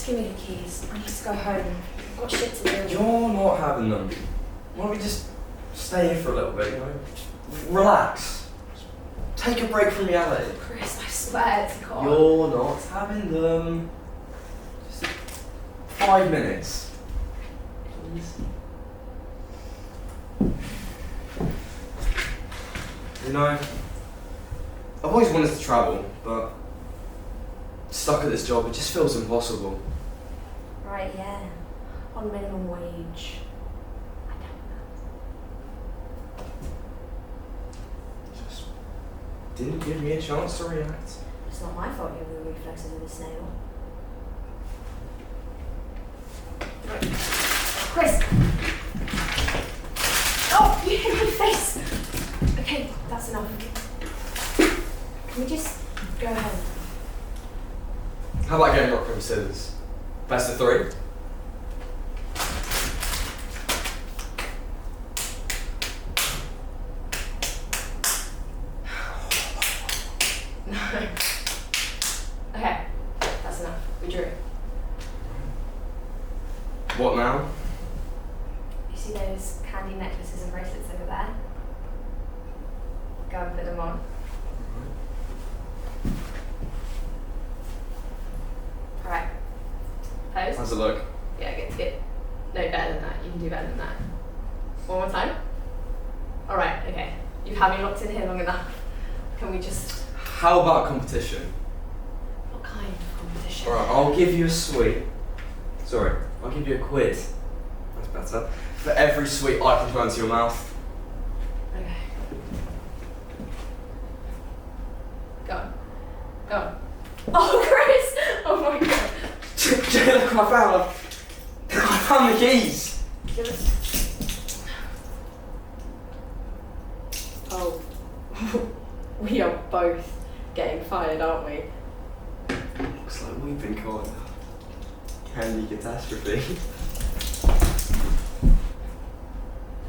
Just give me the keys. I need to go home. I've got shit to do. You're not having them. Why don't we just stay here for a little bit, you know? Relax. Take a break from reality. Chris, I swear to God. You're not having them. Just 5 minutes. Please. You know, I've always wanted to travel, but stuck at this job, it just feels impossible. Right, yeah. On minimum wage. I don't know. Just didn't give me a chance to react. It's not my fault you have the reflexes of a snail. Right. Chris! Oh, you hit my face! Okay, that's enough. Can we just go home? How about getting rock, paper, scissors? Best of 3? No. Okay, that's enough. We drew. What now? You see those candy necklaces and bracelets over there? Go and put them on. Alright. Pose? How's it look? Yeah, good. No, better than that. You can do better than that. One more time? Alright, okay. You've had me locked in here long enough. Can we just... How about competition? What kind of competition? Alright, I'll give you a sweet. Sorry, I'll give you a quid. That's better. For every sweet I can put into your mouth. Okay. Go on. Go on. Oh, Chris! Oh my God. Jay, look what I found the keys. Give us... Oh. We are both getting fired, aren't we? Looks like we've been caught. Candy catastrophe.